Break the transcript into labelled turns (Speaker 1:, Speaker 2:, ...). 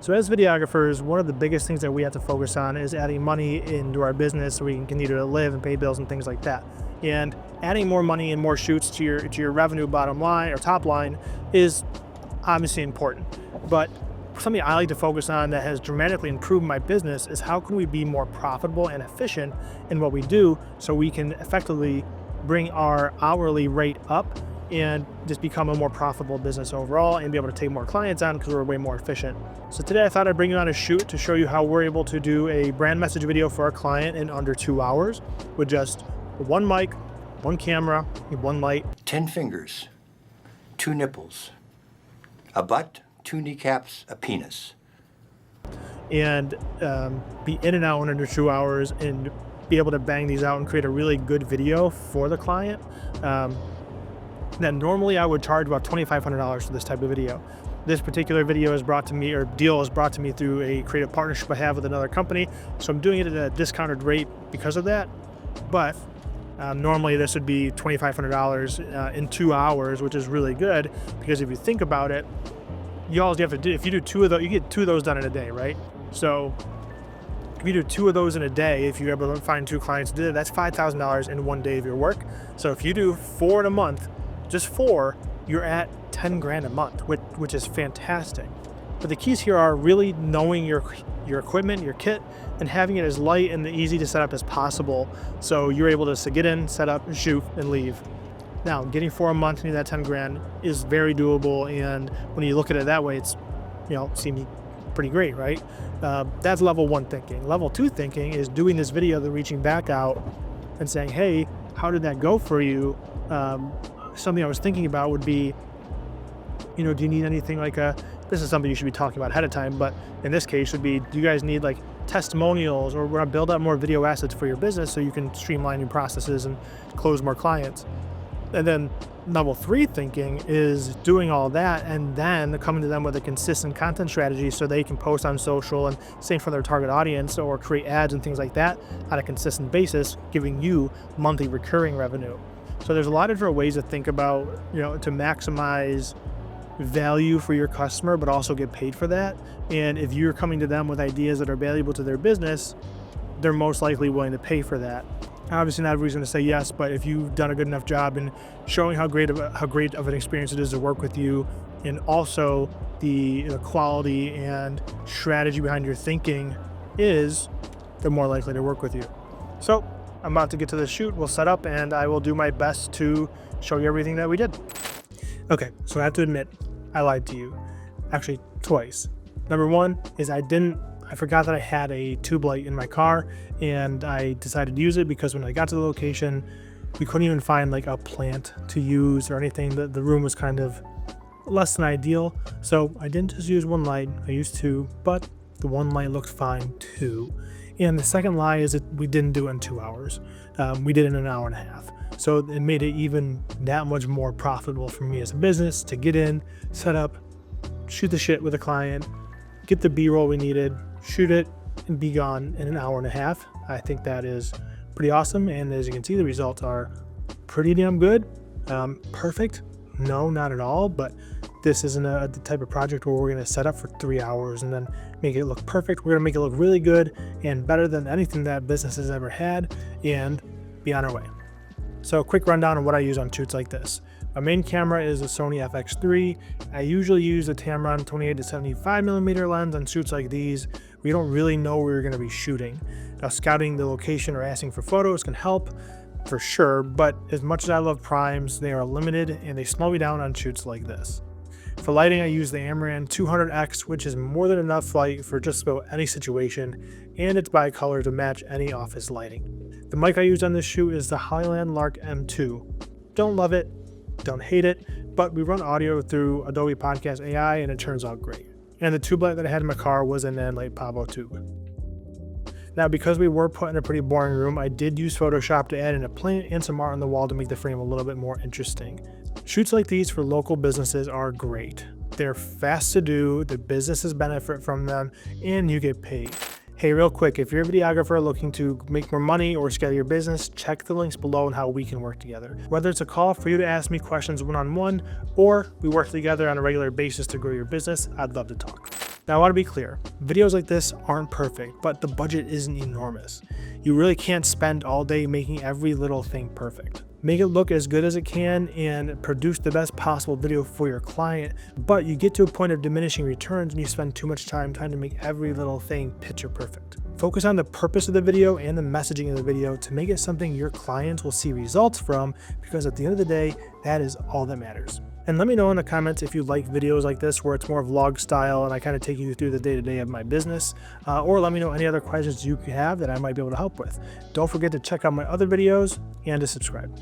Speaker 1: So as videographers, one of the biggest things that we have to focus on is adding money into our business so we can continue to live and pay bills and things like that. And adding more money and more shoots to your revenue bottom line or top line is obviously important. But something I like to focus on that has dramatically improved my business is how can we be more profitable and efficient in what we do so we can effectively bring our hourly rate up and just become a more profitable business overall and be able to take more clients on because we're way more efficient. So today I thought I'd bring you on a shoot to show you how we're able to do a brand message video for our client in under 2 hours with just one mic, one camera, and one light.
Speaker 2: 10 fingers, 2 nipples, a butt, 2 kneecaps, a penis.
Speaker 1: And be in and out in under 2 hours and be able to bang these out and create a really good video for the client. Then normally I would charge about $2,500 for this type of video. This particular video is brought to me, or deal is brought to me through a creative partnership I have with another company. So I'm doing it at a discounted rate because of that. But normally this would be $2,500 in 2 hours, which is really good because if you think about it, you have to do, if you do 2 of those, you get 2 of those done in a day, right? So if you do 2 of those in a day, if you're able to find 2 clients to do it, that's $5,000 in 1 day of your work. So if you do 4 in a month, just 4, you're at 10 grand a month, which is fantastic. But the keys here are really knowing your equipment, your kit, and having it as light and easy to set up as possible. So you're able to get in, set up, shoot, and leave. Now, getting 4 a month into that 10 grand is very doable. And when you look at it that way, it's, seems pretty great, right? That's level 1 thinking. Level 2 thinking is doing this video, then reaching back out and saying, hey, how did that go for you? Something I was thinking about would be, do you need anything like this is something you should be talking about ahead of time, but in this case would be, do you guys need like testimonials, or we're gonna build up more video assets for your business so you can streamline your processes and close more clients? And then level 3 thinking is doing all that and then coming to them with a consistent content strategy so they can post on social and same for their target audience or create ads and things like that on a consistent basis, giving you monthly recurring revenue. So there's a lot of different ways to think about, to maximize value for your customer, but also get paid for that. And if you're coming to them with ideas that are valuable to their business, they're most likely willing to pay for that. Obviously not everybody's going to say yes, but if you've done a good enough job in showing how great of an experience it is to work with you, and also the quality and strategy behind your thinking is, they're more likely to work with you. So I'm about to get to the shoot, we'll set up, and I will do my best to show you everything that we did. Okay, so I have to admit, I lied to you. Actually, twice. Number 1 is I forgot that I had a tube light in my car, and I decided to use it because when I got to the location, we couldn't even find like a plant to use or anything. The room was kind of less than ideal. So I didn't just use 1 light, I used 2, but the 1 light looked fine too. And the second lie is that we didn't do it in 2 hours. We did it in an hour and a half. So it made it even that much more profitable for me as a business to get in, set up, shoot the shit with a client, get the B-roll we needed, shoot it, and be gone in an hour and a half. I think that is pretty awesome. And as you can see, the results are pretty damn good. Perfect? No, not at all. But this isn't the type of project where we're going to set up for 3 hours and then make it look perfect. We're going to make it look really good and better than anything that business has ever had and be on our way. So a quick rundown of what I use on shoots like this. My main camera is a Sony FX3. I usually use a Amaran 28 to 75 millimeter lens on shoots like these. We don't really know where we're going to be shooting. Now, scouting the location or asking for photos can help for sure, but as much as I love primes, they are limited and they slow me down on shoots like this. For lighting, I use the Amaran 200X, which is more than enough light for just about any situation, and it's bi-color to match any office lighting. The mic I used on this shoot is the Hollyland Lark M2. Don't love it, don't hate it, but we run audio through Adobe Podcast AI and it turns out great. And the tube light that I had in my car was a Nanlite PavoTube. Now, because we were put in a pretty boring room, I did use Photoshop to add in a plant and some art on the wall to make the frame a little bit more interesting. Shoots like these for local businesses are great. They're fast to do, the businesses benefit from them, and you get paid. Hey, real quick, if you're a videographer looking to make more money or scale your business, check the links below on how we can work together. Whether it's a call for you to ask me questions one-on-one, or we work together on a regular basis to grow your business, I'd love to talk. Now, I want to be clear, videos like this aren't perfect, but the budget isn't enormous. You really can't spend all day making every little thing perfect. Make it look as good as it can and produce the best possible video for your client, but you get to a point of diminishing returns when you spend too much time trying to make every little thing picture perfect. Focus on the purpose of the video and the messaging of the video to make it something your clients will see results from, because at the end of the day, that is all that matters. And let me know in the comments if you like videos like this where it's more vlog style and I kind of take you through the day-to-day of my business, or let me know any other questions you have that I might be able to help with. Don't forget to check out my other videos and to subscribe.